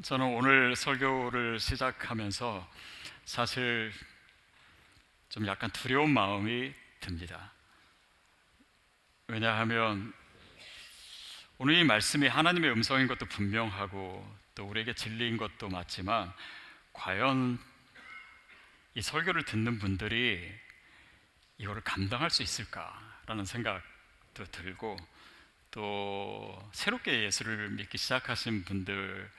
저는 오늘 설교를 시작하면서 사실 좀 약간 두려운 마음이 듭니다. 왜냐하면 오늘 이 말씀이 하나님의 음성인 것도 분명하고 또 우리에게 진리인 것도 맞지만 과연 이 설교를 듣는 분들이 이거를 감당할 수 있을까라는 생각도 들고, 또 새롭게 예수를 믿기 시작하신 분들에게는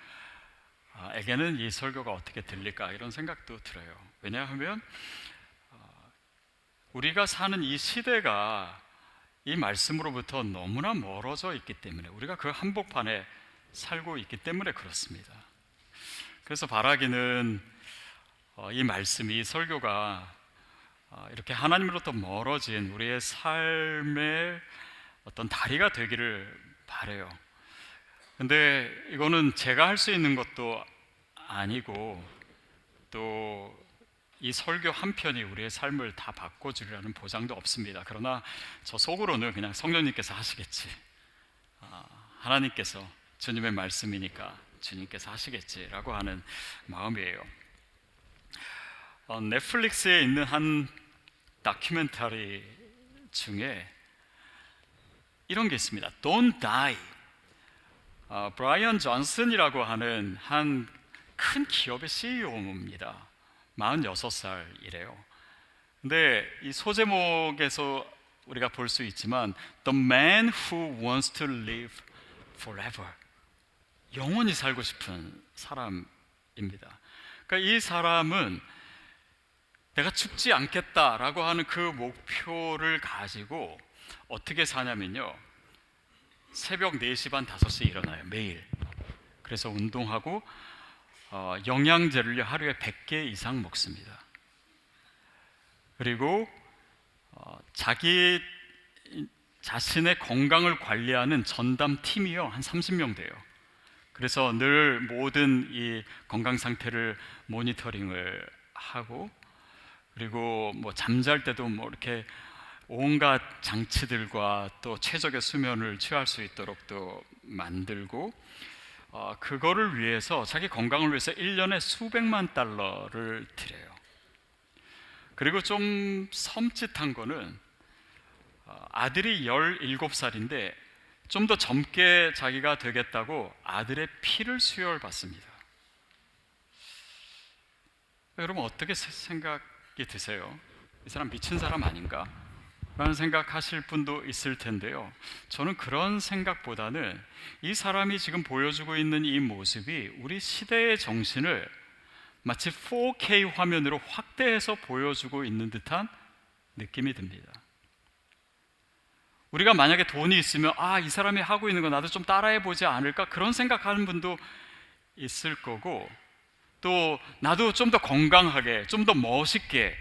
이 설교가 어떻게 들릴까 이런 생각도 들어요. 왜냐하면 우리가 사는 이 시대가 이 말씀으로부터 너무나 멀어져 있기 때문에, 우리가 그 한복판에 살고 있기 때문에 그렇습니다. 그래서 바라기는 이 말씀이, 이 설교가 이렇게 하나님으로부터 멀어진 우리의 삶의 어떤 다리가 되기를 바라요. 근데 이거는 제가 할 수 있는 것도 아니고, 또 이 설교 한 편이 우리의 삶을 다 바꿔주리라는 보장도 없습니다. 그러나 저 속으로는 그냥 성령님께서 하시겠지, 하나님께서, 주님의 말씀이니까 주님께서 하시겠지라고 하는 마음이에요. 넷플릭스에 있는 한 다큐멘터리 중에 이런 게 있습니다. Don't Die. 브라이언 존슨이라고 하는 한 큰 기업의 CEO입니다. 46살이래요. 근데 이 소제목에서 우리가 볼 수 있지만 The man who wants to live forever, 영원히 살고 싶은 사람입니다. 그러니까 이 사람은 내가 죽지 않겠다라고 하는 그 목표를 가지고 어떻게 사냐면요, 새벽 4시 반 5시에 일어나요, 매일. 그래서 운동하고 영양제를 하루에 100개 이상 먹습니다. 그리고 자기 자신의 건강을 관리하는 전담 팀이요, 한 30명 돼요. 그래서 늘 모든 이 건강 상태를 모니터링을 하고, 그리고 뭐 잠잘 때도 뭐 이렇게 온갖 장치들과 또 최적의 수면을 취할 수 있도록 또 만들고, 그거를 위해서, 자기 건강을 위해서 1년에 수백만 달러를 들여요. 그리고 좀 섬찟한 거는 아들이 17살인데 좀 더 젊게 자기가 되겠다고 아들의 피를 수혈받습니다. 여러분 어떻게 생각이 드세요? 이 사람 미친 사람 아닌가? 라는 생각하실 분도 있을 텐데요, 저는 그런 생각보다는 이 사람이 지금 보여주고 있는 이 모습이 우리 시대의 정신을 마치 4K 화면으로 확대해서 보여주고 있는 듯한 느낌이 듭니다. 우리가 만약에 돈이 있으면 이 사람이 하고 있는 거 나도 좀 따라해보지 않을까, 그런 생각하는 분도 있을 거고, 또 나도 좀 더 건강하게, 좀 더 멋있게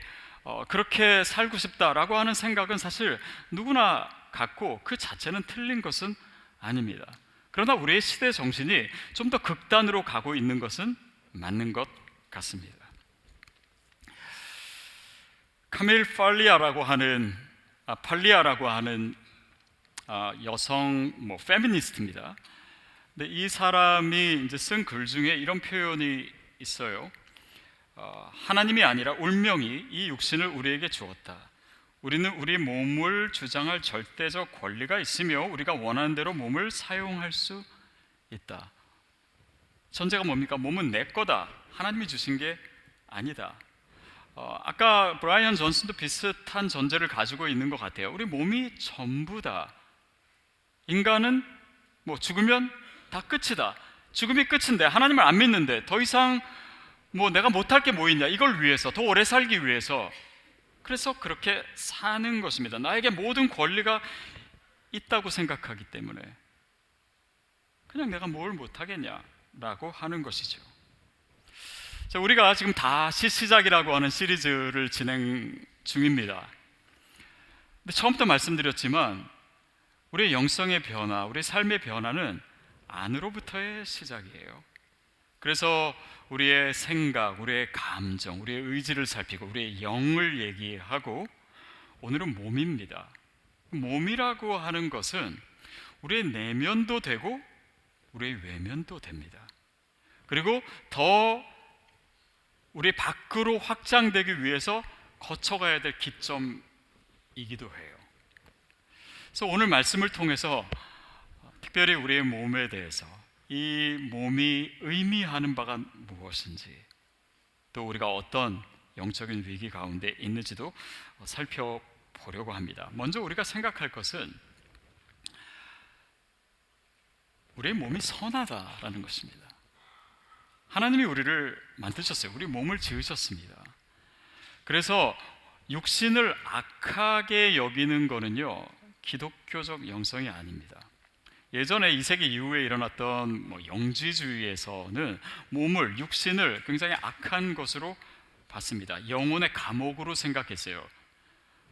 그렇게 살고 싶다라고 하는 생각은 사실 누구나 갖고, 그 자체는 틀린 것은 아닙니다. 그러나 우리의 시대 정신이 좀 더 극단으로 가고 있는 것은 맞는 것 같습니다. 카밀 팔리아라고 하는 여성 페미니스트입니다. 근데 이 사람이 이제 쓴 글 중에 이런 표현이 있어요. 하나님이 아니라 운명이 이 육신을 우리에게 주었다. 우리는 우리 몸을 주장할 절대적 권리가 있으며 우리가 원하는 대로 몸을 사용할 수 있다. 전제가 뭡니까? 몸은 내 거다, 하나님이 주신 게 아니다. 아까 브라이언 존슨도 비슷한 전제를 가지고 있는 것 같아요. 우리 몸이 전부다. 인간은 죽으면 다 끝이다. 죽음이 끝인데, 하나님을 안 믿는데 더 이상 내가 못할 게 뭐 있냐, 이걸 위해서, 더 오래 살기 위해서, 그래서 그렇게 사는 것입니다. 나에게 모든 권리가 있다고 생각하기 때문에 그냥 내가 뭘 못하겠냐라고 하는 것이죠. 자, 우리가 지금 다시 시작이라고 하는 시리즈를 진행 중입니다. 근데 처음부터 말씀드렸지만 우리의 영성의 변화, 우리의 삶의 변화는 안으로부터의 시작이에요. 그래서 우리의 생각, 우리의 감정, 우리의 의지를 살피고 우리의 영을 얘기하고, 오늘은 몸입니다. 몸이라고 하는 것은 우리의 내면도 되고 우리의 외면도 됩니다. 그리고 더 우리 밖으로 확장되기 위해서 거쳐가야 될 기점이기도 해요. 그래서 오늘 말씀을 통해서 특별히 우리의 몸에 대해서 이 몸이 의미하는 바가 무엇인지, 또 우리가 어떤 영적인 위기 가운데 있는지도 살펴보려고 합니다. 먼저 우리가 생각할 것은 우리의 몸이 선하다라는 것입니다. 하나님이 우리를 만드셨어요. 우리 몸을 지으셨습니다. 그래서 육신을 악하게 여기는 거는요, 기독교적 영성이 아닙니다. 예전에 2세기 이후에 일어났던 영지주의에서는 몸을, 육신을 굉장히 악한 것으로 봤습니다. 영혼의 감옥으로 생각했어요.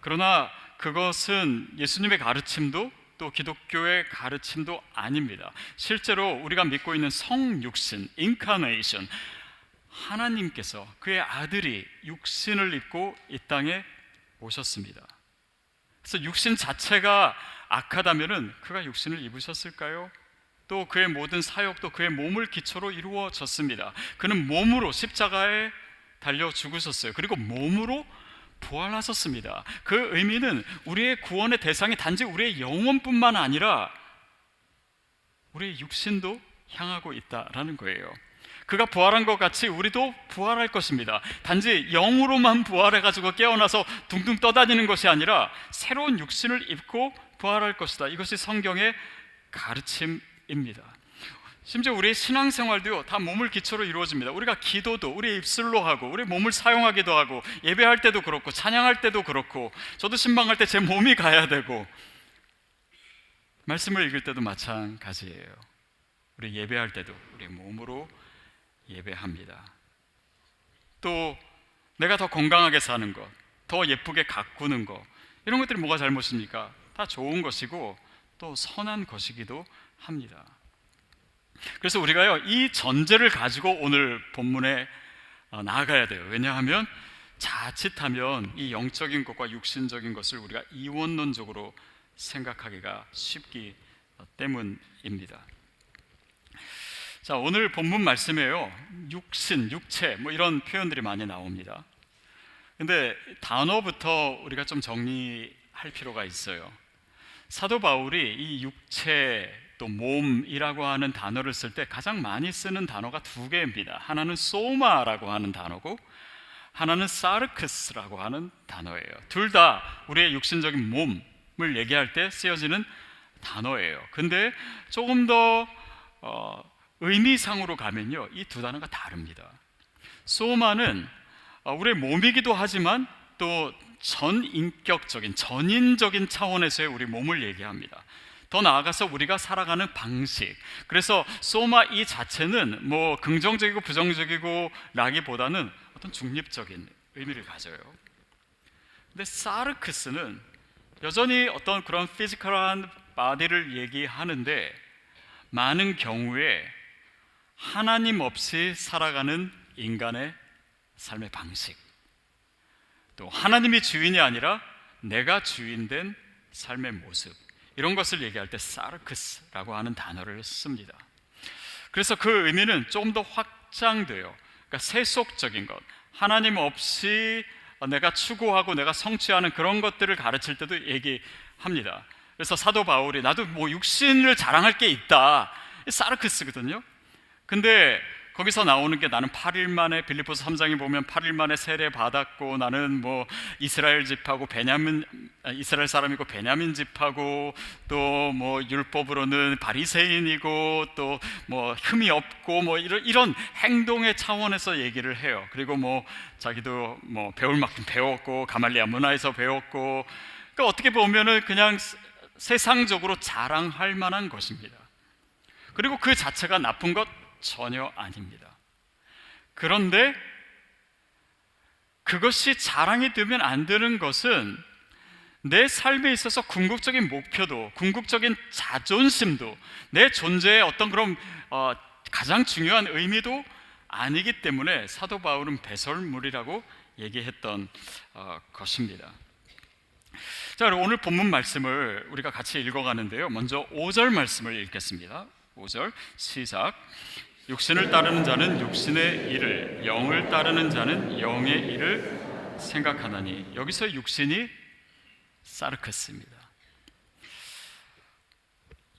그러나 그것은 예수님의 가르침도 또 기독교의 가르침도 아닙니다. 실제로 우리가 믿고 있는 성육신, 인카네이션, 하나님께서 그의 아들이 육신을 입고 이 땅에 오셨습니다. 그래서 육신 자체가 악하다면은 그가 육신을 입으셨을까요? 또 그의 모든 사역도 그의 몸을 기초로 이루어졌습니다. 그는 몸으로 십자가에 달려 죽으셨어요. 그리고 몸으로 부활하셨습니다. 그 의미는 우리의 구원의 대상이 단지 우리의 영혼뿐만 아니라 우리의 육신도 향하고 있다라는 거예요. 그가 부활한 것 같이 우리도 부활할 것입니다. 단지 영으로만 부활해가지고 깨어나서 둥둥 떠다니는 것이 아니라 새로운 육신을 입고 부활할 것이다. 이것이 성경의 가르침입니다. 심지어 우리의 신앙생활도요, 다 몸을 기초로 이루어집니다. 우리가 기도도 우리의 입술로 하고, 우리 몸을 사용하기도 하고, 예배할 때도 그렇고, 찬양할 때도 그렇고, 저도 신방할 때 제 몸이 가야 되고, 말씀을 읽을 때도 마찬가지예요. 우리 예배할 때도 우리 몸으로 예배합니다. 또 내가 더 건강하게 사는 것, 더 예쁘게 가꾸는 것, 이런 것들이 뭐가 잘못입니까? 다 좋은 것이고 또 선한 것이기도 합니다. 그래서 우리가요, 이 전제를 가지고 오늘 본문에 나아가야 돼요. 왜냐하면 자칫하면 이 영적인 것과 육신적인 것을 우리가 이원론적으로 생각하기가 쉽기 때문입니다. 자, 오늘 본문 말씀에요, 육신, 육체 이런 표현들이 많이 나옵니다. 근데 단어부터 우리가 좀 정리할 필요가 있어요. 사도 바울이 이 육체 또 몸이라고 하는 단어를 쓸 때 가장 많이 쓰는 단어가 두 개입니다. 하나는 소마라고 하는 단어고 하나는 사르크스라고 하는 단어예요. 둘 다 우리의 육신적인 몸을 얘기할 때 쓰여지는 단어예요. 근데 조금 더 의미상으로 가면요, 이 두 단어가 다릅니다. 소마는 우리의 몸이기도 하지만 또 전인격적인, 전인적인 차원에서의 우리 몸을 얘기합니다. 더 나아가서 우리가 살아가는 방식, 그래서 소마 이 자체는 긍정적이고 부정적이고 라기보다는 어떤 중립적인 의미를 가져요. 근데 사르크스는 여전히 어떤 그런 피지컬한 바디를 얘기하는데 많은 경우에 하나님 없이 살아가는 인간의 삶의 방식, 또 하나님이 주인이 아니라 내가 주인된 삶의 모습, 이런 것을 얘기할 때 사르크스라고 하는 단어를 씁니다. 그래서 그 의미는 조금 더 확장돼요. 그러니까 세속적인 것, 하나님 없이 내가 추구하고 내가 성취하는 그런 것들을 가르칠 때도 얘기합니다. 그래서 사도 바울이 나도 육신을 자랑할 게 있다, 사르크스거든요. 근데 거기서 나오는 게 나는 8일 만에, 빌립보서 3장에 보면 8일 만에 세례 받았고, 나는 이스라엘 집하고 이스라엘 사람이고 베냐민 집하고, 또 율법으로는 바리새인이고, 또 흠이 없고, 이런 행동의 차원에서 얘기를 해요. 그리고 자기도 배울 만큼 배웠고, 가말리아 문화에서 배웠고, 그러니까 어떻게 보면은 그냥 세상적으로 자랑할 만한 것입니다. 그리고 그 자체가 나쁜 것 전혀 아닙니다. 그런데 그것이 자랑이 되면 안 되는 것은 내 삶에 있어서 궁극적인 목표도, 궁극적인 자존심도, 내 존재의 어떤 그런 가장 중요한 의미도 아니기 때문에 사도 바울은 배설물이라고 얘기했던 것입니다. 자, 오늘 본문 말씀을 우리가 같이 읽어가는데요, 먼저 5절 말씀을 읽겠습니다. 5절 시작. 육신을 따르는 자는 육신의 일을, 영을 따르는 자는 영의 일을 생각하나니. 여기서 육신이 사르크스입니다.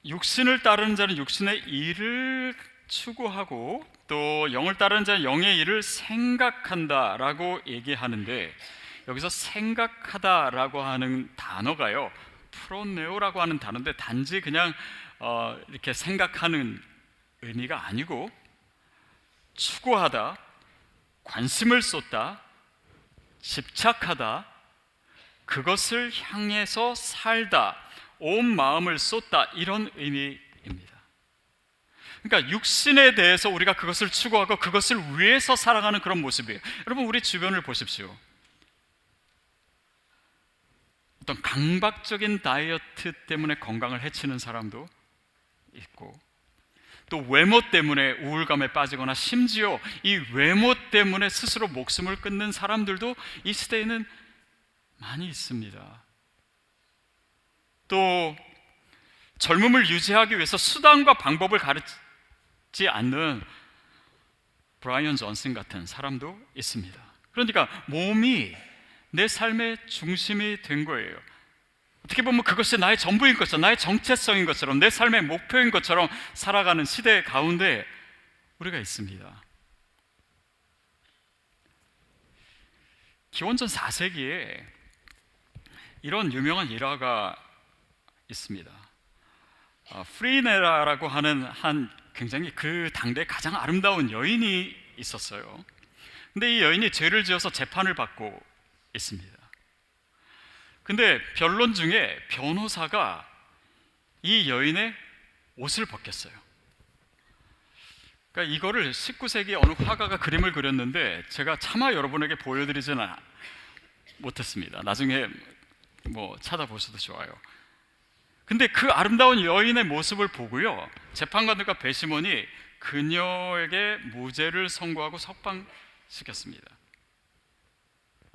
육신을 따르는 자는 육신의 일을 추구하고 또 영을 따르는 자는 영의 일을 생각한다라고 얘기하는데, 여기서 생각하다라고 하는 단어가요, 프로네오라고 하는 단어인데 단지 그냥 이렇게 생각하는 의미가 아니고 추구하다, 관심을 쏟다, 집착하다, 그것을 향해서 살다, 온 마음을 쏟다, 이런 의미입니다. 그러니까 육신에 대해서 우리가 그것을 추구하고 그것을 위해서 살아가는 그런 모습이에요. 여러분, 우리 주변을 보십시오. 어떤 강박적인 다이어트 때문에 건강을 해치는 사람도 있고, 또 외모 때문에 우울감에 빠지거나 심지어 이 외모 때문에 스스로 목숨을 끊는 사람들도 이 시대에는 많이 있습니다. 또 젊음을 유지하기 위해서 수단과 방법을 가르치지 않는 브라이언 존슨 같은 사람도 있습니다. 그러니까 몸이 내 삶의 중심이 된 거예요. 어떻게 보면 그것이 나의 전부인 것처럼, 나의 정체성인 것처럼, 내 삶의 목표인 것처럼 살아가는 시대 가운데 우리가 있습니다. 기원전 4세기에 이런 유명한 일화가 있습니다. 프리네라라고 하는 한 굉장히 그 당대 가장 아름다운 여인이 있었어요. 근데 이 여인이 죄를 지어서 재판을 받고 있습니다. 근데 변론 중에 변호사가 이 여인의 옷을 벗겼어요. 그러니까 이거를 19세기 어느 화가가 그림을 그렸는데 제가 차마 여러분에게 보여드리지는 못했습니다. 나중에 뭐 찾아보셔도 좋아요. 근데 그 아름다운 여인의 모습을 보고요, 재판관들과 배심원이 그녀에게 무죄를 선고하고 석방시켰습니다.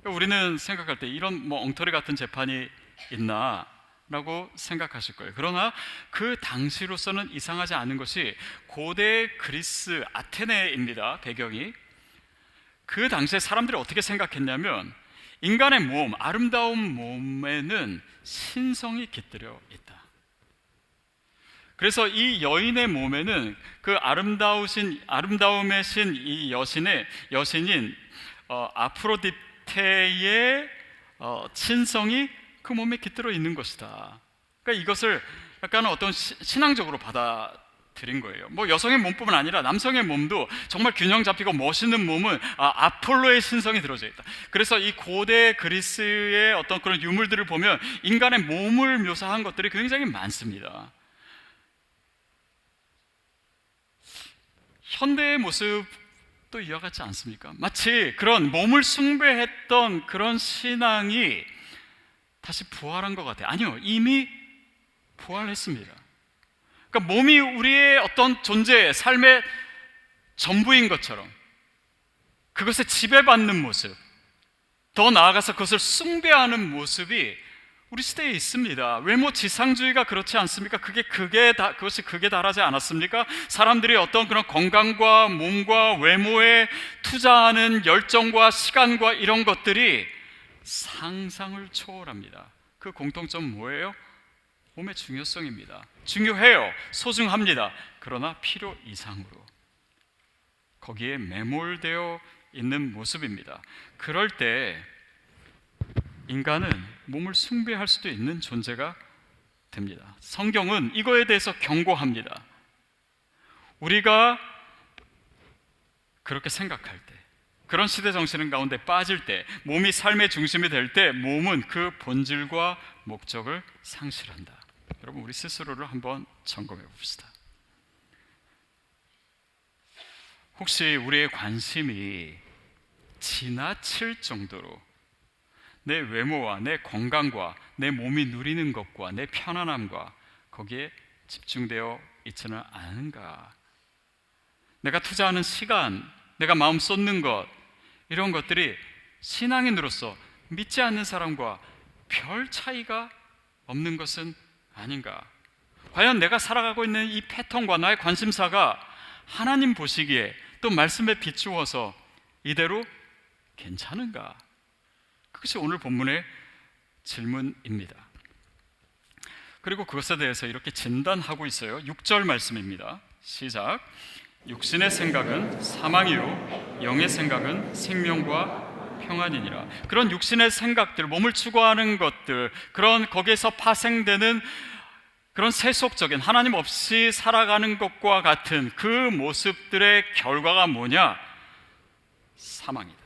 우리는 생각할 때 이런 엉터리 같은 재판이 있나 라고 생각하실 거예요. 그러나 그 당시로서는 이상하지 않은 것이 고대 그리스 아테네입니다. 배경이. 그 당시에 사람들이 어떻게 생각했냐면 인간의 몸, 아름다운 몸에는 신성이 깃들여 있다. 그래서 이 여인의 몸에는 그 아름다움의 신, 이 여신인 아프로디테의 신성이 그 몸에 깃들어 있는 것이다. 그러니까 이것을 약간 어떤 신앙적으로 받아들인 거예요. 뭐 여성의 몸뿐만 아니라 남성의 몸도 정말 균형 잡히고 멋있는 몸은 아폴로의 신성이 들어져 있다. 그래서 이 고대 그리스의 어떤 그런 유물들을 보면 인간의 몸을 묘사한 것들이 굉장히 많습니다. 현대의 모습도 이와 같지 않습니까? 마치 그런 몸을 숭배했던 그런 신앙이 다시 부활한 것 같아요. 아니요, 이미 부활했습니다. 그러니까 몸이 우리의 어떤 존재, 삶의 전부인 것처럼 그것에 지배받는 모습, 더 나아가서 그것을 숭배하는 모습이 우리 시대에 있습니다. 외모 지상주의가 그렇지 않습니까? 그것이 극에 달하지 않았습니까? 사람들이 어떤 그런 건강과 몸과 외모에 투자하는 열정과 시간과 이런 것들이 상상을 초월합니다. 그 공통점 뭐예요? 몸의 중요성입니다. 중요해요. 소중합니다. 그러나 필요 이상으로 거기에 매몰되어 있는 모습입니다. 그럴 때 인간은 몸을 숭배할 수도 있는 존재가 됩니다. 성경은 이거에 대해서 경고합니다. 우리가 그렇게 생각할 때, 그런 시대 정신 가운데 빠질 때, 몸이 삶의 중심이 될 때 몸은 그 본질과 목적을 상실한다. 여러분, 우리 스스로를 한번 점검해 봅시다. 혹시 우리의 관심이 지나칠 정도로 내 외모와 내 건강과 내 몸이 누리는 것과 내 편안함과 거기에 집중되어 있지는 않은가? 내가 투자하는 시간, 내가 마음 쏟는 것, 이런 것들이 신앙인으로서 믿지 않는 사람과 별 차이가 없는 것은 아닌가? 과연 내가 살아가고 있는 이 패턴과 나의 관심사가 하나님 보시기에 또 말씀에 비추어서 이대로 괜찮은가? 그것이 오늘 본문의 질문입니다. 그리고 그것에 대해서 이렇게 진단하고 있어요. 6절 말씀입니다. 시작. 육신의 생각은 사망이요 영의 생각은 생명과 평안이니라. 그런 육신의 생각들, 몸을 추구하는 것들, 그런 거기에서 파생되는 그런 세속적인 하나님 없이 살아가는 것과 같은 그 모습들의 결과가 뭐냐? 사망이다.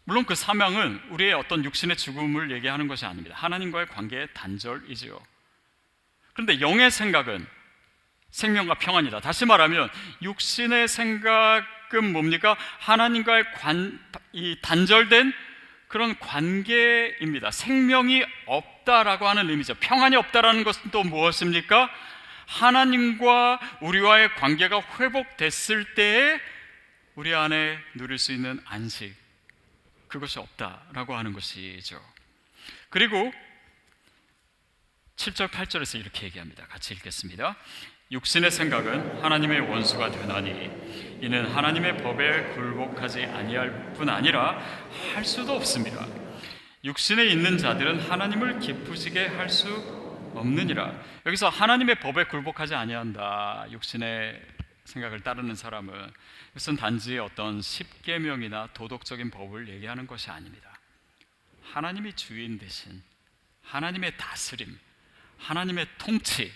물론 그 사망은 우리의 어떤 육신의 죽음을 얘기하는 것이 아닙니다. 하나님과의 관계의 단절이지요. 그런데 영의 생각은 생명과 평안이다. 다시 말하면 육신의 생각은 뭡니까? 하나님과의 이 단절된 그런 관계입니다. 생명이 없다라고 하는 의미죠. 평안이 없다라는 것은 또 무엇입니까? 하나님과 우리와의 관계가 회복됐을 때에 우리 안에 누릴 수 있는 안식, 그것이 없다라고 하는 것이죠. 그리고 7절 8절에서 이렇게 얘기합니다. 같이 읽겠습니다. 육신의 생각은 하나님의 원수가 되나니 이는 하나님의 법에 굴복하지 아니할 뿐 아니라 할 수도 없습니다. 육신에 있는 자들은 하나님을 기쁘시게 할 수 없느니라. 여기서 하나님의 법에 굴복하지 아니한다, 육신의 생각을 따르는 사람은, 이것은 단지 어떤 십계명이나 도덕적인 법을 얘기하는 것이 아닙니다. 하나님이 주인 대신 하나님의 다스림, 하나님의 통치,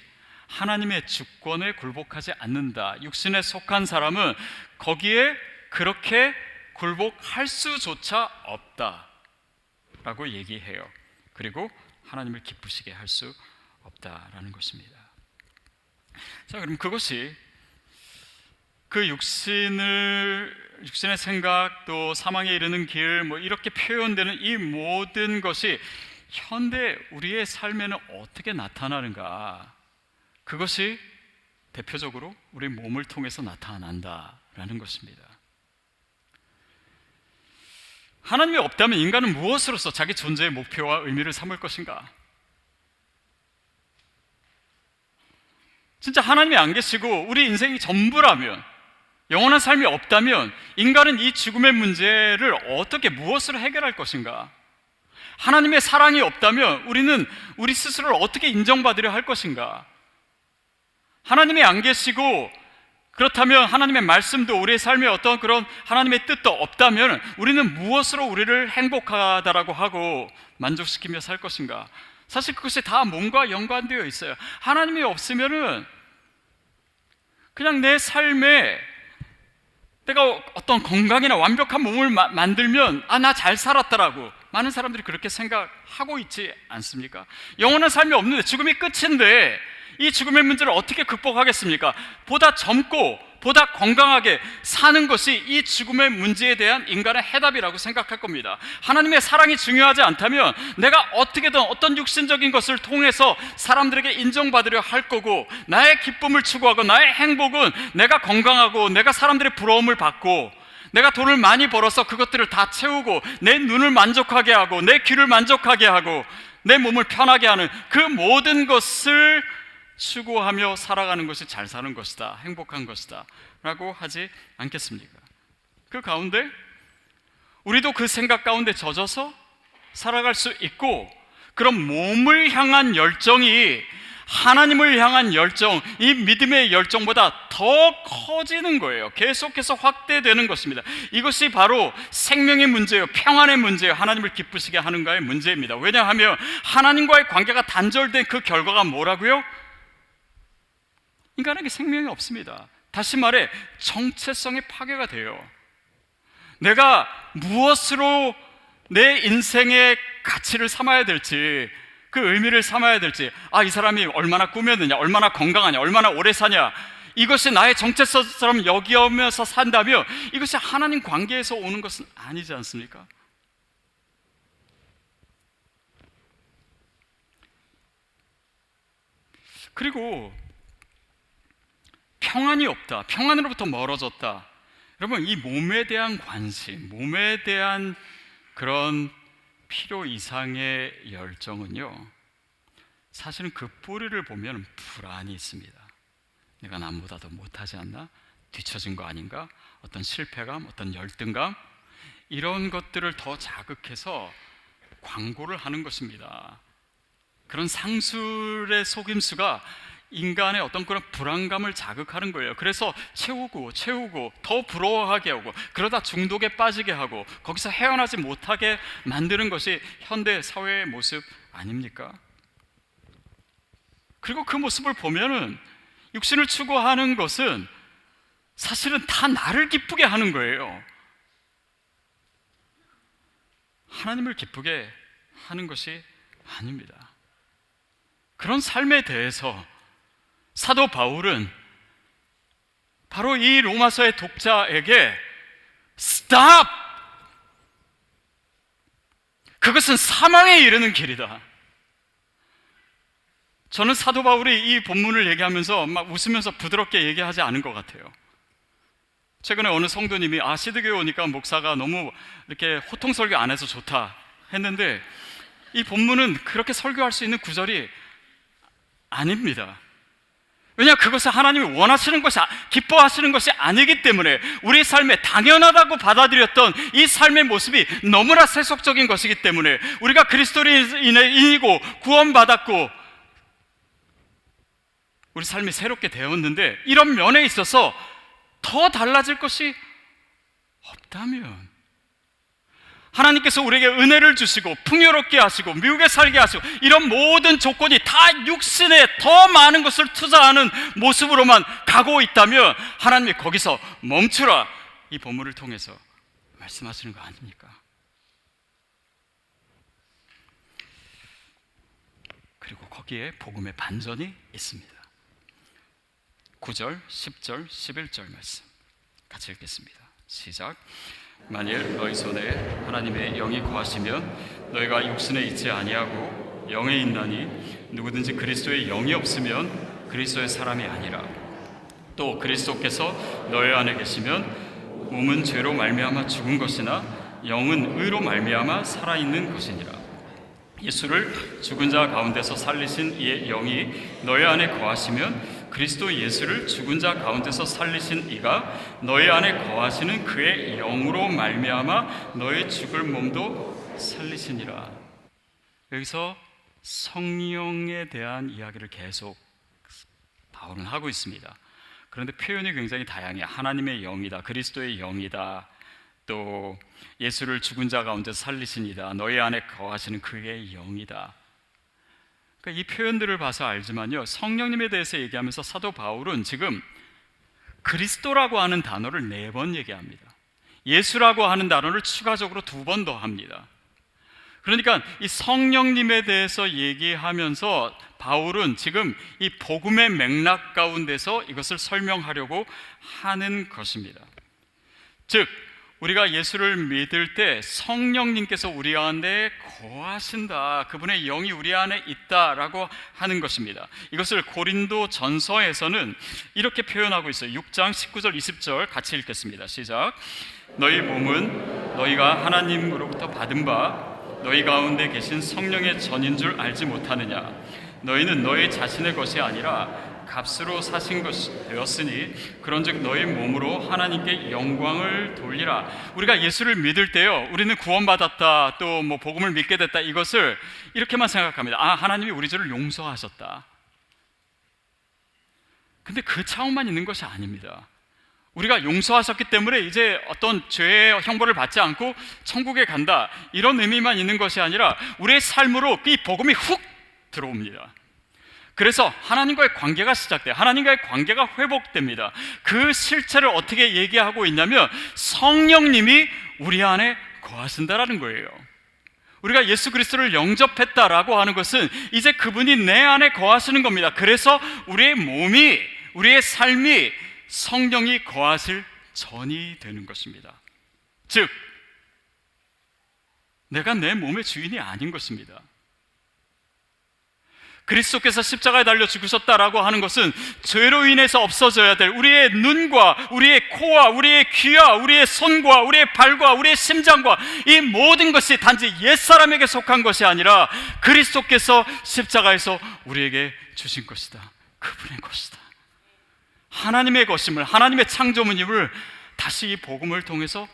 하나님의 주권에 굴복하지 않는다. 육신에 속한 사람은 거기에 그렇게 굴복할 수조차 없다라고 얘기해요. 그리고 하나님을 기쁘시게 할 수 없다라는 것입니다. 자, 그럼 그것이 그 육신의 생각, 또 사망에 이르는 길, 이렇게 표현되는 이 모든 것이 현대 우리의 삶에는 어떻게 나타나는가? 그것이 대표적으로 우리 몸을 통해서 나타난다라는 것입니다. 하나님이 없다면 인간은 무엇으로서 자기 존재의 목표와 의미를 삼을 것인가? 진짜 하나님이 안 계시고 우리 인생이 전부라면, 영원한 삶이 없다면 인간은 이 죽음의 문제를 어떻게, 무엇으로 해결할 것인가? 하나님의 사랑이 없다면 우리는 우리 스스로를 어떻게 인정받으려 할 것인가? 하나님이 안 계시고, 그렇다면 하나님의 말씀도 우리의 삶에 어떤 그런 하나님의 뜻도 없다면 우리는 무엇으로 우리를 행복하다라고 하고 만족시키며 살 것인가? 사실 그것이 다 몸과 연관되어 있어요. 하나님이 없으면은 그냥 내 삶에 내가 어떤 건강이나 완벽한 몸을 만들면 나 잘 살았다라고 많은 사람들이 그렇게 생각하고 있지 않습니까? 영원한 삶이 없는데, 죽음이 끝인데 이 죽음의 문제를 어떻게 극복하겠습니까? 보다 젊고 보다 건강하게 사는 것이 이 죽음의 문제에 대한 인간의 해답이라고 생각할 겁니다. 하나님의 사랑이 중요하지 않다면 내가 어떻게든 어떤 육신적인 것을 통해서 사람들에게 인정받으려 할 거고, 나의 기쁨을 추구하고 나의 행복은 내가 건강하고 내가 사람들의 부러움을 받고 내가 돈을 많이 벌어서 그것들을 다 채우고 내 눈을 만족하게 하고 내 귀를 만족하게 하고 내 몸을 편하게 하는 그 모든 것을 추구하며 살아가는 것이 잘 사는 것이다, 행복한 것이다 라고 하지 않겠습니까? 그 가운데 우리도 그 생각 가운데 젖어서 살아갈 수 있고, 그런 몸을 향한 열정이 하나님을 향한 열정, 이 믿음의 열정보다 더 커지는 거예요. 계속해서 확대되는 것입니다. 이것이 바로 생명의 문제예요. 평안의 문제예요. 하나님을 기쁘시게 하는가의 문제입니다. 왜냐하면 하나님과의 관계가 단절된 그 결과가 뭐라고요? 인간에게 생명이 없습니다. 다시 말해 정체성의 파괴가 돼요. 내가 무엇으로 내 인생의 가치를 삼아야 될지, 그 의미를 삼아야 될지, 이 사람이 얼마나 꾸몄느냐, 얼마나 건강하냐, 얼마나 오래 사냐, 이것이 나의 정체성처럼 여기면서 산다면 이것이 하나님 관계에서 오는 것은 아니지 않습니까? 그리고 평안이 없다, 평안으로부터 멀어졌다. 여러분, 이 몸에 대한 관심, 몸에 대한 그런 필요 이상의 열정은요, 사실은 그 뿌리를 보면 불안이 있습니다. 내가 남보다 더 못하지 않나? 뒤처진 거 아닌가? 어떤 실패감, 어떤 열등감, 이런 것들을 더 자극해서 광고를 하는 것입니다. 그런 상술의 속임수가 인간의 어떤 그런 불안감을 자극하는 거예요. 그래서 채우고 더 부러워하게 하고, 그러다 중독에 빠지게 하고, 거기서 헤어나지 못하게 만드는 것이 현대 사회의 모습 아닙니까? 그리고 그 모습을 보면은 육신을 추구하는 것은 사실은 다 나를 기쁘게 하는 거예요. 하나님을 기쁘게 하는 것이 아닙니다. 그런 삶에 대해서 사도 바울은 바로 이 로마서의 독자에게 Stop! 그것은 사망에 이르는 길이다. 저는 사도 바울이 이 본문을 얘기하면서 막 웃으면서 부드럽게 얘기하지 않은 것 같아요. 최근에 어느 성도님이 시드교회 오니까 목사가 너무 이렇게 호통 설교 안 해서 좋다 했는데, 이 본문은 그렇게 설교할 수 있는 구절이 아닙니다. 왜냐, 그것은 하나님이 원하시는 것이, 기뻐하시는 것이 아니기 때문에 우리 삶에 당연하다고 받아들였던 이 삶의 모습이 너무나 세속적인 것이기 때문에, 우리가 그리스도인이고 구원받았고 우리 삶이 새롭게 되었는데, 이런 면에 있어서 더 달라질 것이 없다면, 하나님께서 우리에게 은혜를 주시고 풍요롭게 하시고 미국에 살게 하시고 이런 모든 조건이 다 육신에 더 많은 것을 투자하는 모습으로만 가고 있다면, 하나님이 거기서 멈추라, 이 본문을 통해서 말씀하시는 거 아닙니까? 그리고 거기에 복음의 반전이 있습니다. 9절, 10절, 11절 말씀 같이 읽겠습니다. 시작. 만일 너희 손에 하나님의 영이 거하시면 너희가 육신에 있지 아니하고 영에 있나니, 누구든지 그리스도의 영이 없으면 그리스도의 사람이 아니라. 또 그리스도께서 너희 안에 계시면 몸은 죄로 말미암아 죽은 것이나 영은 의로 말미암아 살아있는 것이니라. 예수를 죽은 자 가운데서 살리신 이의 영이 너희 안에 거하시면 그리스도 예수를 죽은 자 가운데서 살리신 이가 너희 안에 거하시는 그의 영으로 말미암아 너희 죽을 몸도 살리시니라. 여기서 성령에 대한 이야기를 계속 바울은 하고 있습니다. 그런데 표현이 굉장히 다양해요. 하나님의 영이다, 그리스도의 영이다, 또 예수를 죽은 자 가운데서 살리시니다, 너희 안에 거하시는 그의 영이다. 그러니까 이 표현들을 봐서 알지만요, 성령님에 대해서 얘기하면서 사도 바울은 지금 그리스도라고 하는 단어를 4번 얘기합니다. 예수라고 하는 단어를 추가적으로 2번 더 합니다. 그러니까 이 성령님에 대해서 얘기하면서 바울은 지금 이 복음의 맥락 가운데서 이것을 설명하려고 하는 것입니다. 즉, 우리가 예수를 믿을 때 성령님께서 우리 안에 거하신다, 그분의 영이 우리 안에 있다라고 하는 것입니다. 이것을 고린도 전서에서는 이렇게 표현하고 있어요. 6장 19절 20절 같이 읽겠습니다. 시작. 너희 몸은 너희가 하나님으로부터 받은 바 너희 가운데 계신 성령의 전인 줄 알지 못하느냐. 너희는 너희 자신의 것이 아니라 값으로 사신 것이 되었으니 그런즉 너희 몸으로 하나님께 영광을 돌리라. 우리가 예수를 믿을 때요, 우리는 구원받았다, 또 뭐 복음을 믿게 됐다, 이것을 이렇게만 생각합니다. 하나님이 우리 죄를 용서하셨다. 근데 그 차원만 있는 것이 아닙니다. 우리가 용서하셨기 때문에 이제 어떤 죄의 형벌을 받지 않고 천국에 간다, 이런 의미만 있는 것이 아니라 우리의 삶으로 이 복음이 훅 들어옵니다. 그래서 하나님과의 관계가 시작돼요. 하나님과의 관계가 회복됩니다. 그 실체를 어떻게 얘기하고 있냐면, 성령님이 우리 안에 거하신다라는 거예요. 우리가 예수 그리스도를 영접했다라고 하는 것은 이제 그분이 내 안에 거하시는 겁니다. 그래서 우리의 몸이, 우리의 삶이 성령이 거하실 전이 되는 것입니다. 즉, 내가 내 몸의 주인이 아닌 것입니다. 그리스도께서 십자가에 달려 죽으셨다라고 하는 것은 죄로 인해서 없어져야 될 우리의 눈과 우리의 코와 우리의 귀와 우리의 손과 우리의 발과 우리의 심장과 이 모든 것이 단지 옛사람에게 속한 것이 아니라 그리스도께서 십자가에서 우리에게 주신 것이다, 그분의 것이다. 하나님의 것임을, 하나님의 창조물임을 다시 이 복음을 통해서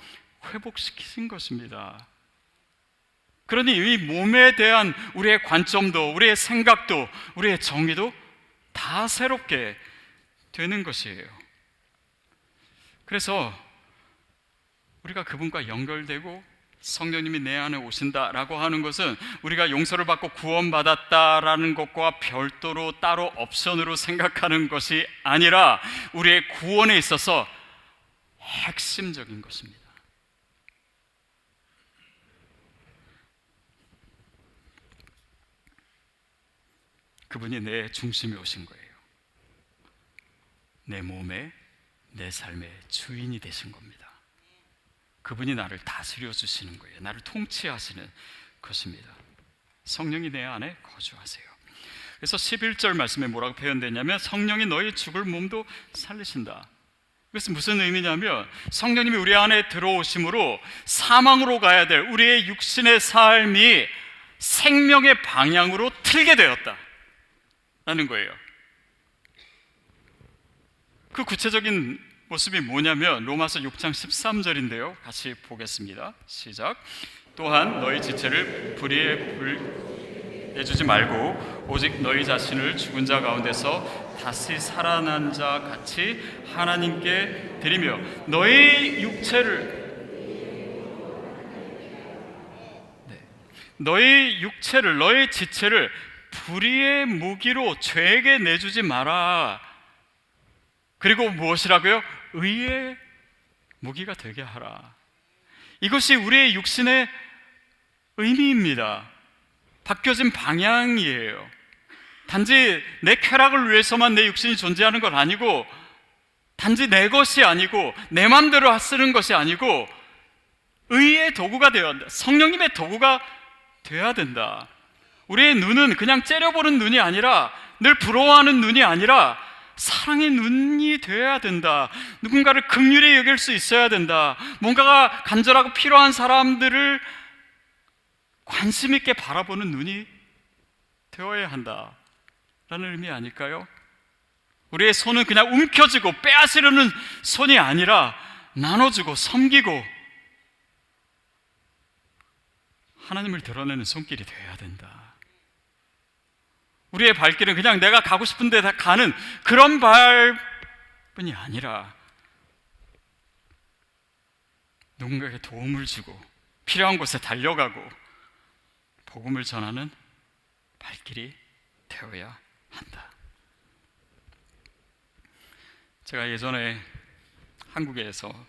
회복시키신 것입니다. 그러니 이 몸에 대한 우리의 관점도, 우리의 생각도, 우리의 정의도 다 새롭게 되는 것이에요. 그래서 우리가 그분과 연결되고 성령님이 내 안에 오신다라고 하는 것은 우리가 용서를 받고 구원받았다라는 것과 별도로 따로 옵션으로 생각하는 것이 아니라 우리의 구원에 있어서 핵심적인 것입니다. 그분이 내 중심에 오신 거예요. 내 몸에, 내 삶의 주인이 되신 겁니다. 그분이 나를 다스려 주시는 거예요. 나를 통치하시는 것입니다. 성령이 내 안에 거주하세요. 그래서 11절 말씀에 뭐라고 표현되냐면 성령이 너희 죽을 몸도 살리신다. 그것은 무슨 의미냐면 성령님이 우리 안에 들어오심으로 사망으로 가야 될 우리의 육신의 삶이 생명의 방향으로 틀게 되었다 라는 거예요. 그 구체적인 모습이 뭐냐면 로마서 6장 13절인데요. 같이 보겠습니다. 시작. 또한 너희 지체를 불의에 내주지 말고 오직 너희 자신을 죽은 자 가운데서 다시 살아난 자 같이 하나님께 드리며 너희 육체를 너희 지체를 불의의 무기로 죄에게 내주지 마라. 그리고 무엇이라고요? 의의 무기가 되게 하라. 이것이 우리의 육신의 의미입니다. 바뀌어진 방향이에요. 단지 내 쾌락을 위해서만 내 육신이 존재하는 건 아니고, 단지 내 것이 아니고 내 마음대로 쓰는 것이 아니고 의의 도구가 되어야 한다. 성령님의 도구가 되어야 된다. 우리의 눈은 그냥 째려보는 눈이 아니라, 늘 부러워하는 눈이 아니라 사랑의 눈이 되어야 된다. 누군가를 긍휼히 여길 수 있어야 된다. 뭔가가 간절하고 필요한 사람들을 관심 있게 바라보는 눈이 되어야 한다 라는 의미 아닐까요? 우리의 손은 그냥 움켜쥐고 빼앗으려는 손이 아니라 나눠주고 섬기고 하나님을 드러내는 손길이 되어야 된다. 우리의 발길은 그냥 내가 가고 싶은 데 다 가는 그런 발뿐이 아니라 누군가에게 도움을 주고 필요한 곳에 달려가고 복음을 전하는 발길이 되어야 한다. 제가 예전에 한국에서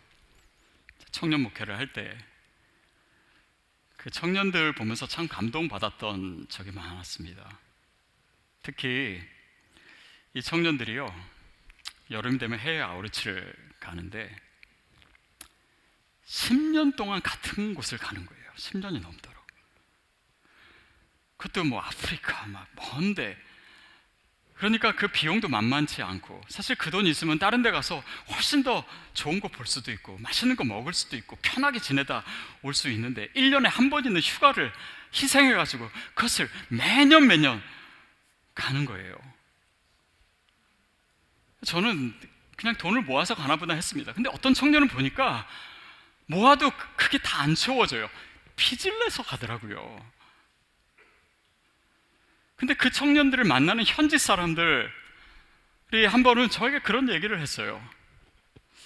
청년 목회를 할 때 그 청년들 보면서 참 감동받았던 적이 많았습니다. 특히 이 청년들이요, 여름 되면 해외 아우리치를 가는데 10년 동안 같은 곳을 가는 거예요. 10년이 넘도록. 그것도 뭐 아프리카 막 먼데, 그러니까 그 비용도 만만치 않고, 사실 그 돈 있으면 다른 데 가서 훨씬 더 좋은 거 볼 수도 있고 맛있는 거 먹을 수도 있고 편하게 지내다 올 수 있는데 1년에 한 번 있는 휴가를 희생해가지고 그것을 매년 가는 거예요. 저는 그냥 돈을 모아서 가나 보다 했습니다. 근데 어떤 청년은 보니까 모아도 그게 다 안 채워져요. 빚을 내서 가더라고요. 근데 그 청년들을 만나는 현지 사람들이 한 번은 저에게 그런 얘기를 했어요.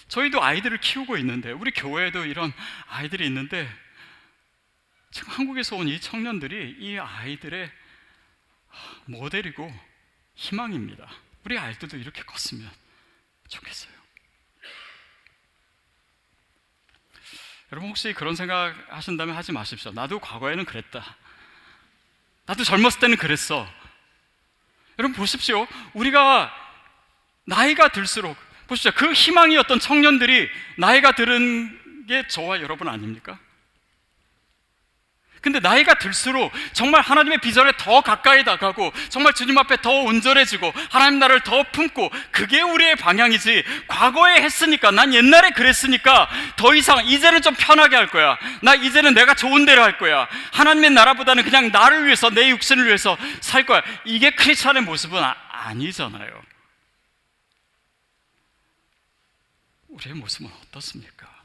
저희도 아이들을 키우고 있는데, 우리 교회에도 이런 아이들이 있는데 지금 한국에서 온 이 청년들이 이 아이들의 모델이고 희망입니다. 우리 아이들도 이렇게 컸으면 좋겠어요. 여러분 혹시 그런 생각 하신다면 하지 마십시오. 나도 과거에는 그랬다. 나도 젊었을 때는 그랬어. 여러분 보십시오. 우리가 나이가 들수록, 보십시오. 그 희망이었던 청년들이 나이가 들은 게 저와 여러분 아닙니까? 근데 나이가 들수록 정말 하나님의 비전에 더 가까이 다가고 정말 주님 앞에 더 온전해지고 하나님 나라를 더 품고, 그게 우리의 방향이지, 과거에 했으니까, 난 옛날에 그랬으니까 더 이상 이제는 좀 편하게 할 거야, 나 이제는 내가 좋은 대로 할 거야, 하나님의 나라보다는 그냥 나를 위해서, 내 육신을 위해서 살 거야, 이게 크리스찬의 모습은 아니잖아요. 우리의 모습은 어떻습니까?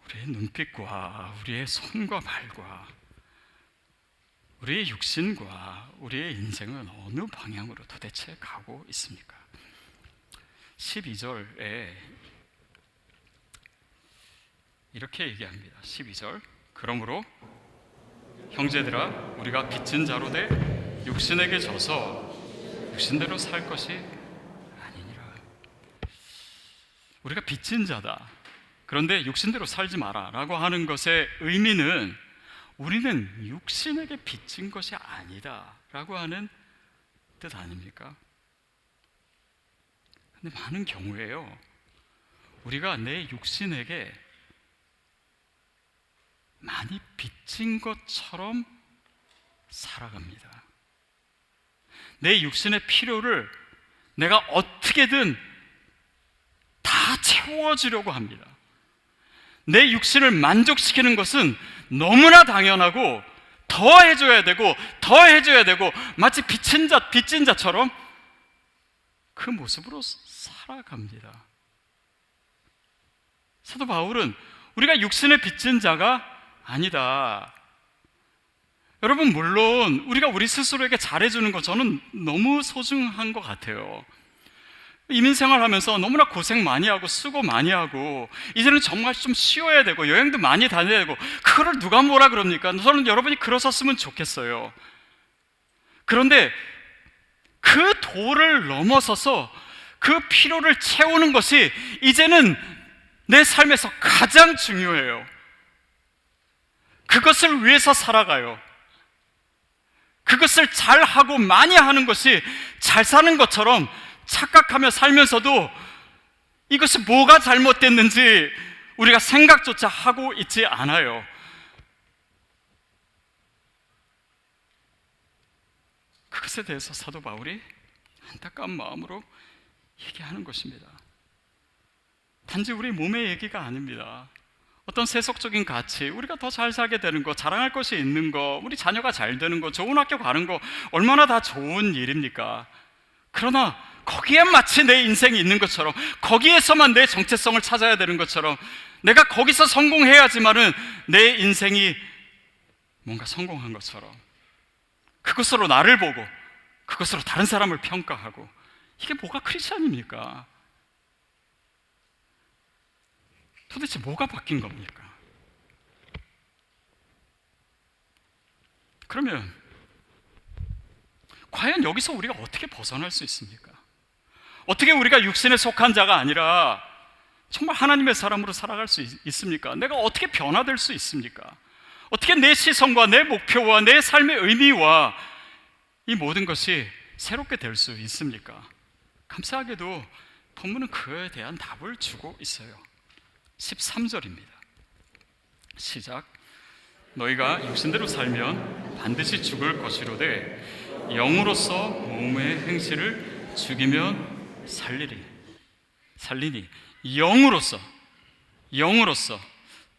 우리의 눈빛과 우리의 손과 발과 우리의 육신과 우리의 인생은 어느 방향으로 도대체 가고 있습니까? 12절에 이렇게 얘기합니다. 12절, 그러므로 형제들아 우리가 빚진 자로 돼 육신에게 져서 육신대로 살 것이 아니니라. 우리가 빚진 자다, 그런데 육신대로 살지 마라 라고 하는 것의 의미는 우리는 육신에게 빚진 것이 아니다 라고 하는 뜻 아닙니까? 근데 많은 경우에요, 우리가 내 육신에게 많이 빚진 것처럼 살아갑니다. 내 육신의 필요를 내가 어떻게든 다 채워주려고 합니다. 내 육신을 만족시키는 것은 너무나 당연하고 더 해줘야 되고 더 해줘야 되고 마치 빚진 자처럼 그 모습으로 살아갑니다. 사도 바울은 우리가 육신의 빚진 자가 아니다. 여러분, 물론 우리가 우리 스스로에게 잘해주는 거 저는 너무 소중한 것 같아요. 이민생활하면서 너무나 고생 많이 하고 수고 많이 하고 이제는 정말 좀 쉬어야 되고 여행도 많이 다녀야 되고 그거를 누가 뭐라 그럽니까? 저는 여러분이 그러셨으면 좋겠어요. 그런데 그 도를 넘어서서 그 필요를 채우는 것이 이제는 내 삶에서 가장 중요해요. 그것을 위해서 살아가요. 그것을 잘하고 많이 하는 것이 잘 사는 것처럼 착각하며 살면서도 이것이 뭐가 잘못됐는지 우리가 생각조차 하고 있지 않아요. 그것에 대해서 사도 바울이 안타까운 마음으로 얘기하는 것입니다. 단지 우리 몸의 얘기가 아닙니다. 어떤 세속적인 가치, 우리가 더 잘 살게 되는 거, 자랑할 것이 있는 거, 우리 자녀가 잘 되는 거, 좋은 학교 가는 거 얼마나 다 좋은 일입니까? 그러나 거기에 마치 내 인생이 있는 것처럼, 거기에서만 내 정체성을 찾아야 되는 것처럼, 내가 거기서 성공해야지만은 내 인생이 뭔가 성공한 것처럼, 그것으로 나를 보고 그것으로 다른 사람을 평가하고, 이게 뭐가 크리스찬입니까? 도대체 뭐가 바뀐 겁니까? 그러면 과연 여기서 우리가 어떻게 벗어날 수 있습니까? 어떻게 우리가 육신에 속한 자가 아니라 정말 하나님의 사람으로 살아갈 수 있습니까? 내가 어떻게 변화될 수 있습니까? 어떻게 내 시선과 내 목표와 내 삶의 의미와 이 모든 것이 새롭게 될 수 있습니까? 감사하게도 본문은 그에 대한 답을 주고 있어요. 13절입니다. 시작. 너희가 육신대로 살면 반드시 죽을 것이로되 영으로서 몸의 행실을 죽이면 살리니 영으로서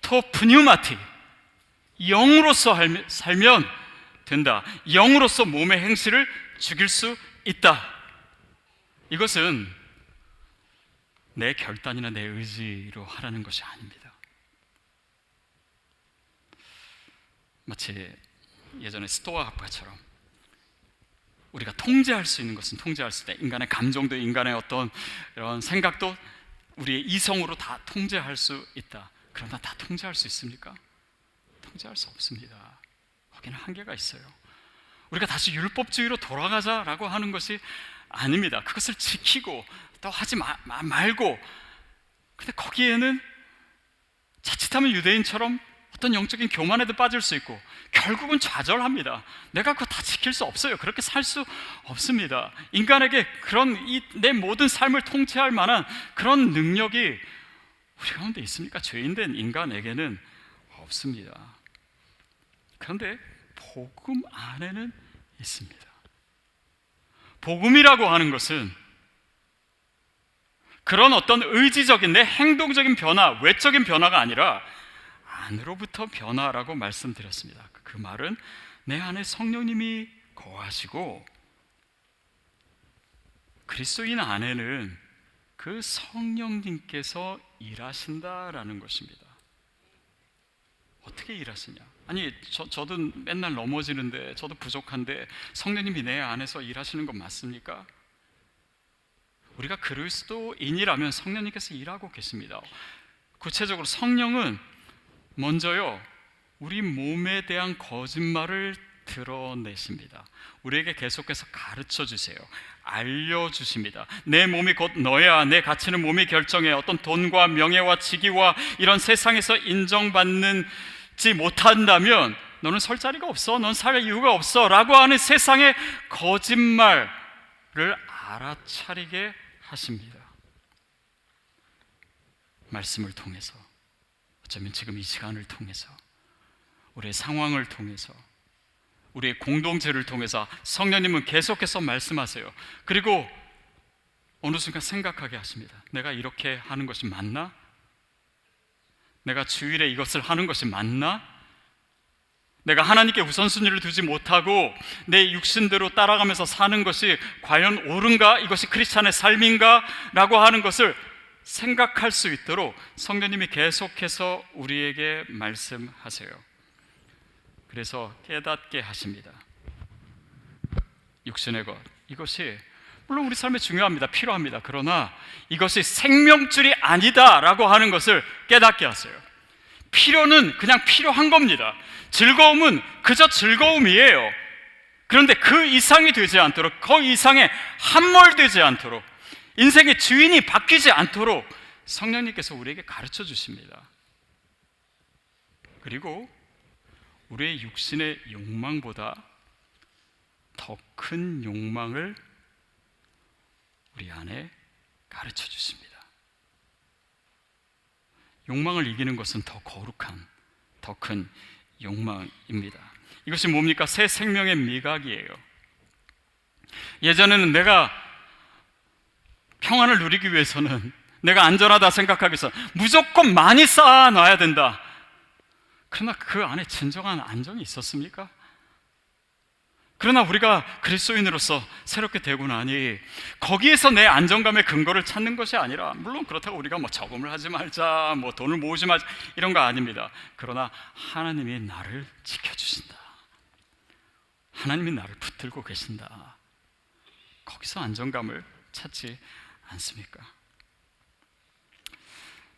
토프뉴마티, 영으로서 살면 된다. 영으로서 몸의 행실을 죽일 수 있다. 이것은 내 결단이나 내 의지로 하라는 것이 아닙니다. 마치 예전에 스토아 학파처럼 우리가 통제할 수 있는 것은 통제할 수 있다. 인간의 감정도, 인간의 어떤 이런 생각도 우리의 이성으로 다 통제할 수 있다. 그러나 다 통제할 수 있습니까? 통제할 수 없습니다. 거기는 한계가 있어요. 우리가 다시 율법주의로 돌아가자라고 하는 것이 아닙니다. 그것을 지키고 또 하지 말고, 근데 거기에는 자칫하면 유대인처럼 어떤 영적인 교만에도 빠질 수 있고 결국은 좌절합니다. 내가 그거 다 지킬 수 없어요. 그렇게 살 수 없습니다. 인간에게 그런 내 모든 삶을 통제할 만한 그런 능력이 우리 가운데 있습니까? 죄인된 인간에게는 없습니다. 그런데 복음 안에는 있습니다. 복음이라고 하는 것은 그런 어떤 의지적인 내 행동적인 변화, 외적인 변화가 아니라 안으로부터 변화라고 말씀드렸습니다. 그 말은 내 안에 성령님이 거하시고 그리스도인 안에는 그 성령님께서 일하신다라는 것입니다. 어떻게 일하시냐? 아니 저도 맨날 넘어지는데, 저도 부족한데 성령님이 내 안에서 일하시는 건 맞습니까? 우리가 그리스도인이라면 성령님께서 일하고 계십니다. 구체적으로 성령은 먼저요, 우리 몸에 대한 거짓말을 드러내십니다. 우리에게 계속해서 가르쳐 주세요. 알려주십니다. 내 몸이 곧 너야. 내 가치는 몸이 결정해. 어떤 돈과 명예와 직위와 이런 세상에서 인정받는지 못한다면 너는 설 자리가 없어. 넌 살 이유가 없어. 라고 하는 세상의 거짓말을 알아차리게 하십니다. 말씀을 통해서, 어쩌면 지금 이 시간을 통해서, 우리의 상황을 통해서, 우리의 공동체를 통해서 성령님은 계속해서 말씀하세요. 그리고 어느 순간 생각하게 하십니다. 내가 이렇게 하는 것이 맞나? 내가 주일에 이것을 하는 것이 맞나? 내가 하나님께 우선순위를 두지 못하고 내 육신대로 따라가면서 사는 것이 과연 옳은가? 이것이 크리스찬의 삶인가? 라고 하는 것을 생각할 수 있도록 성령님이 계속해서 우리에게 말씀하세요. 그래서 깨닫게 하십니다. 육신의 것, 이것이 물론 우리 삶에 중요합니다. 필요합니다. 그러나 이것이 생명줄이 아니다 라고 하는 것을 깨닫게 하세요. 필요는 그냥 필요한 겁니다. 즐거움은 그저 즐거움이에요. 그런데 그 이상이 되지 않도록, 그 이상의 함몰되지 않도록, 인생의 주인이 바뀌지 않도록 성령님께서 우리에게 가르쳐 주십니다. 그리고 우리의 육신의 욕망보다 더 큰 욕망을 우리 안에 가르쳐 주십니다. 욕망을 이기는 것은 더 거룩한, 더 큰 욕망입니다. 이것이 뭡니까? 새 생명의 미각이에요. 예전에는 내가 평안을 누리기 위해서는, 내가 안전하다 생각하기 위해서 무조건 많이 쌓아놔야 된다. 그러나 그 안에 진정한 안정이 있었습니까? 그러나 우리가 그리스도인으로서 새롭게 되고 나니 거기에서 내 안정감의 근거를 찾는 것이 아니라, 물론 그렇다고 우리가 뭐 저금을 하지 말자, 뭐 돈을 모으지 말자 이런 거 아닙니다. 그러나 하나님이 나를 지켜주신다, 하나님이 나를 붙들고 계신다, 거기서 안정감을 찾지 않습니까?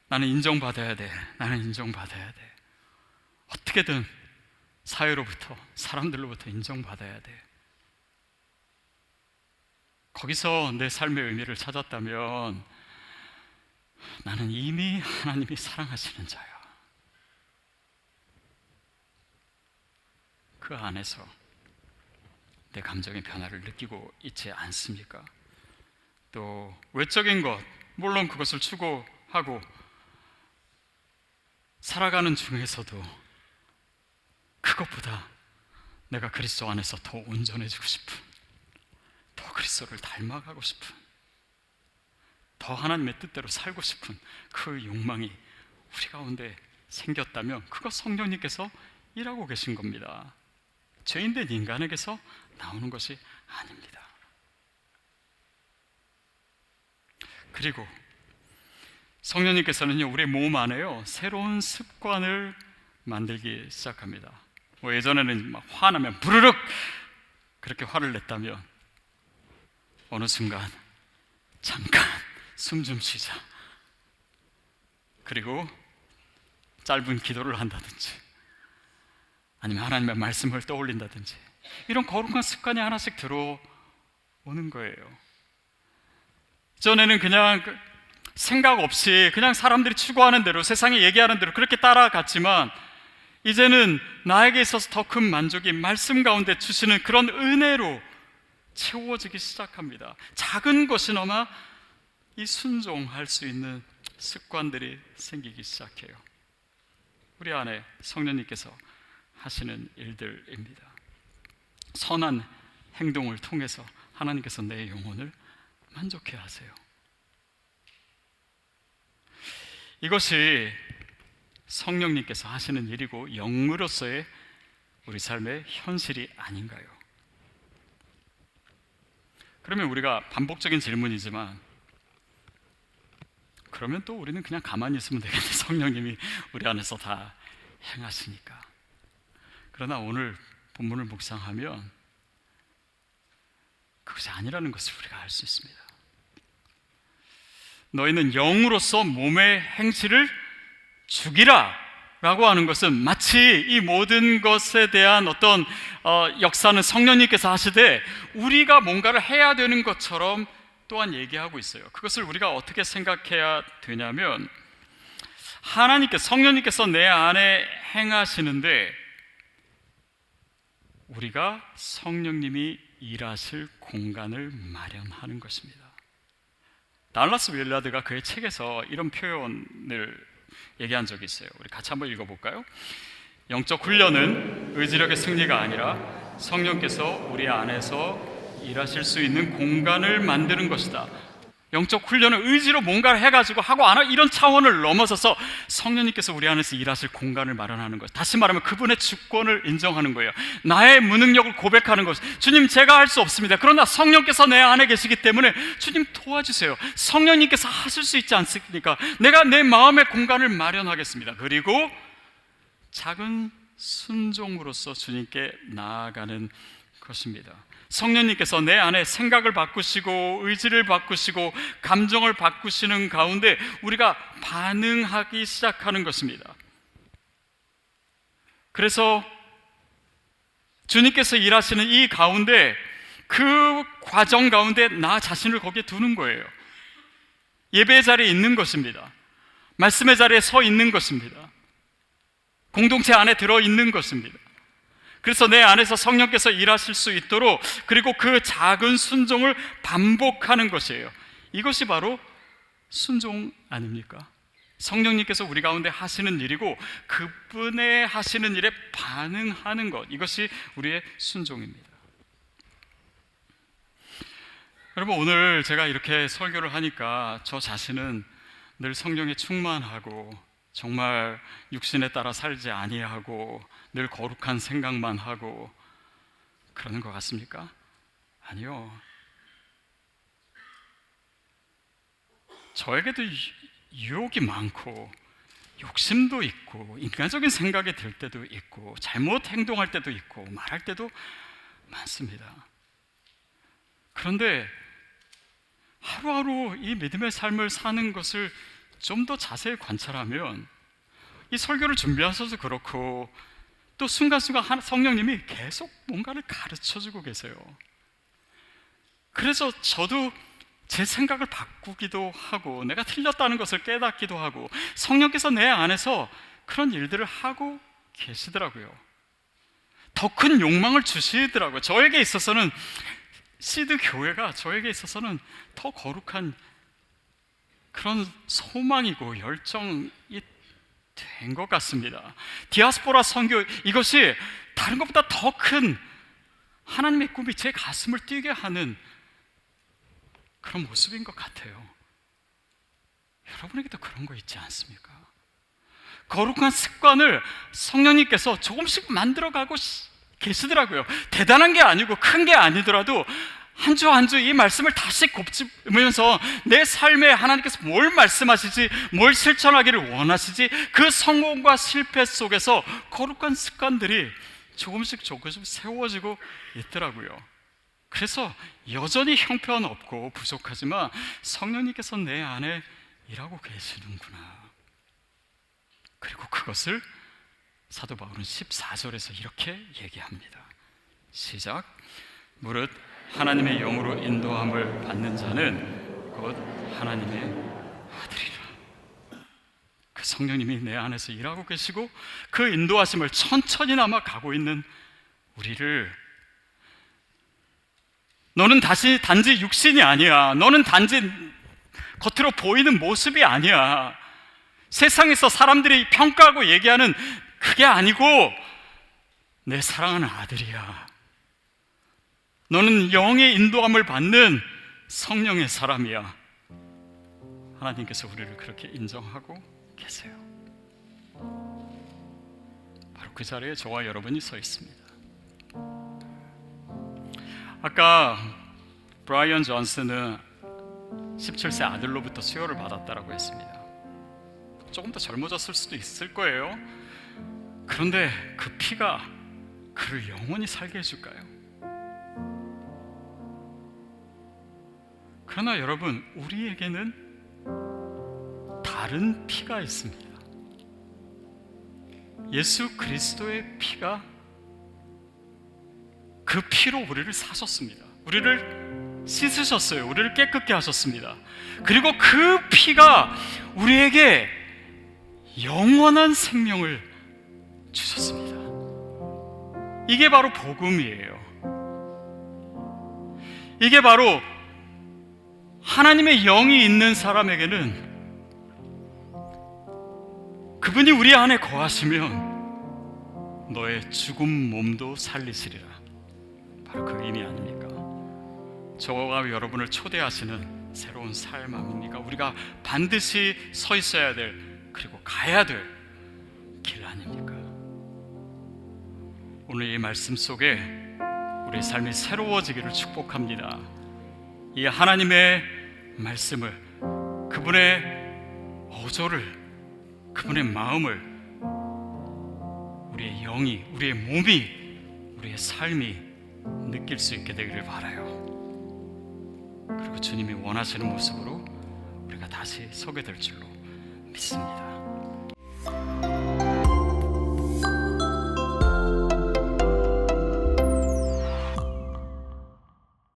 나는 인정받아야 돼. 나는 인정받아야 돼. 어떻게든 사회로부터, 사람들로부터 인정받아야 돼. 거기서 내 삶의 의미를 찾았다면 나는 이미 하나님이 사랑하시는 자야. 그 안에서 내 감정의 변화를 느끼고 있지 않습니까? 또 외적인 것, 물론 그것을 추구하고 살아가는 중에서도 그것보다 내가 그리스도 안에서 더 온전해지고 싶은, 더 그리스도를 닮아가고 싶은, 더 하나님의 뜻대로 살고 싶은 그 욕망이 우리 가운데 생겼다면 그것 성령님께서 일하고 계신 겁니다. 죄인된 인간에게서 나오는 것이 아닙니다. 그리고 성령님께서는요, 우리의 몸 안에요 새로운 습관을 만들기 시작합니다. 뭐 예전에는 막 화나면 부르륵 그렇게 화를 냈다면 어느 순간 잠깐 숨 좀 쉬자, 그리고 짧은 기도를 한다든지 아니면 하나님의 말씀을 떠올린다든지 이런 거룩한 습관이 하나씩 들어오는 거예요. 전에는 그냥 생각 없이 그냥 사람들이 추구하는 대로, 세상이 얘기하는 대로 그렇게 따라갔지만 이제는 나에게 있어서 더 큰 만족이 말씀 가운데 주시는 그런 은혜로 채워지기 시작합니다. 작은 것이나마 이 순종할 수 있는 습관들이 생기기 시작해요. 우리 안에 성령님께서 하시는 일들입니다. 선한 행동을 통해서 하나님께서 내 영혼을 만족해 하세요. 이것이 성령님께서 하시는 일이고 영으로서의 우리 삶의 현실이 아닌가요? 그러면 우리가 반복적인 질문이지만 그러면 또 우리는 그냥 가만히 있으면 되겠네. 성령님이 우리 안에서 다 행하시니까. 그러나 오늘 본문을 묵상하면 그것이 아니라는 것을 우리가 알 수 있습니다. 너희는 영으로서 몸의 행실을 죽이라 라고 하는 것은 마치 이 모든 것에 대한 어떤 역사는 성령님께서 하시되 우리가 뭔가를 해야 되는 것처럼 또한 얘기하고 있어요. 그것을 우리가 어떻게 생각해야 되냐면, 성령님께서 내 안에 행하시는데 우리가 성령님이 일하실 공간을 마련하는 것입니다. 달라스 윌라드가 그의 책에서 이런 표현을 얘기한 적이 있어요. 우리 같이 한번 읽어볼까요? 영적 훈련은 의지력의 승리가 아니라 성령께서 우리 안에서 일하실 수 있는 공간을 만드는 것이다. 영적 훈련은 의지로 뭔가를 해가지고 하고 안 하고 이런 차원을 넘어서서 성령님께서 우리 안에서 일하실 공간을 마련하는 것. 다시 말하면 그분의 주권을 인정하는 거예요. 나의 무능력을 고백하는 것. 주님, 제가 할 수 없습니다. 그러나 성령께서 내 안에 계시기 때문에 주님 도와주세요. 성령님께서 하실 수 있지 않습니까? 내가 내 마음의 공간을 마련하겠습니다. 그리고 작은 순종으로서 주님께 나아가는 것입니다. 성령님께서 내 안에 생각을 바꾸시고 의지를 바꾸시고 감정을 바꾸시는 가운데 우리가 반응하기 시작하는 것입니다. 그래서 주님께서 일하시는 이 가운데, 그 과정 가운데 나 자신을 거기에 두는 거예요. 예배의 자리에 있는 것입니다. 말씀의 자리에 서 있는 것입니다. 공동체 안에 들어 있는 것입니다. 그래서 내 안에서 성령께서 일하실 수 있도록, 그리고 그 작은 순종을 반복하는 것이에요. 이것이 바로 순종 아닙니까? 성령님께서 우리 가운데 하시는 일이고 그분의 하시는 일에 반응하는 것, 이것이 우리의 순종입니다. 여러분, 오늘 제가 이렇게 설교를 하니까 저 자신은 늘 성령에 충만하고 정말 육신에 따라 살지 아니하고 늘 거룩한 생각만 하고 그러는 것 같습니까? 아니요. 저에게도 유혹이 많고 욕심도 있고 인간적인 생각이 들 때도 있고 잘못 행동할 때도 있고 말할 때도 많습니다. 그런데 하루하루 이 믿음의 삶을 사는 것을 좀 더 자세히 관찰하면, 이 설교를 준비하셔서 그렇고 또 순간순간 성령님이 계속 뭔가를 가르쳐주고 계세요. 그래서 저도 제 생각을 바꾸기도 하고 내가 틀렸다는 것을 깨닫기도 하고 성령께서 내 안에서 그런 일들을 하고 계시더라고요. 더 큰 욕망을 주시더라고요. 저에게 있어서는 시드 교회가 저에게 있어서는 더 거룩한 그런 소망이고 열정이 된 것 같습니다. 디아스포라 선교, 이것이 다른 것보다 더 큰 하나님의 꿈이 제 가슴을 뛰게 하는 그런 모습인 것 같아요. 여러분에게도 그런 거 있지 않습니까? 거룩한 습관을 성령님께서 조금씩 만들어가고 계시더라고요. 대단한 게 아니고 큰 게 아니더라도 한 주 한 주 이 말씀을 다시 곱씹으면서 내 삶에 하나님께서 뭘 말씀하시지, 뭘 실천하기를 원하시지, 그 성공과 실패 속에서 거룩한 습관들이 조금씩 세워지고 있더라고요. 그래서 여전히 형편없고 부족하지만 성령님께서 내 안에 일하고 계시는구나. 그리고 그것을 사도 바울은 14절에서 이렇게 얘기합니다. 시작. 무릇 하나님의 영으로 인도함을 받는 자는 곧 하나님의 아들이라. 그 성령님이 내 안에서 일하고 계시고 그 인도하심을 천천히나마 가고 있는 우리를, 너는 단지 육신이 아니야, 너는 단지 겉으로 보이는 모습이 아니야, 세상에서 사람들이 평가하고 얘기하는 그게 아니고 내 사랑하는 아들이야, 너는 영의 인도함을 받는 성령의 사람이야. 하나님께서 우리를 그렇게 인정하고 계세요. 바로 그 자리에 저와 여러분이 서 있습니다. 아까 브라이언 존슨은 17세 아들로부터 수혈을 받았다라고 했습니다. 조금 더 젊어졌을 수도 있을 거예요. 그런데 그 피가 그를 영원히 살게 해줄까요? 그러나 여러분, 우리에게는 다른 피가 있습니다. 예수 그리스도의 피가, 그 피로 우리를 사셨습니다. 우리를 씻으셨어요. 우리를 깨끗게 하셨습니다. 그리고 그 피가 우리에게 영원한 생명을 주셨습니다. 이게 바로 복음이에요. 이게 바로 하나님의 영이 있는 사람에게는, 그분이 우리 안에 거하시면 너의 죽은 몸도 살리시리라. 바로 그 의미 아닙니까? 저와 여러분을 초대하시는 새로운 삶 아닙니까? 우리가 반드시 서 있어야 될, 그리고 가야 될 길 아닙니까? 오늘 이 말씀 속에 우리의 삶이 새로워지기를 축복합니다. 이 하나님의 말씀을, 그분의 어조를, 그분의 마음을 우리의 영이, 우리의 몸이, 우리의 삶이 느낄 수 있게 되기를 바라요. 그리고 주님이 원하시는 모습으로 우리가 다시 서게 될 줄로 믿습니다.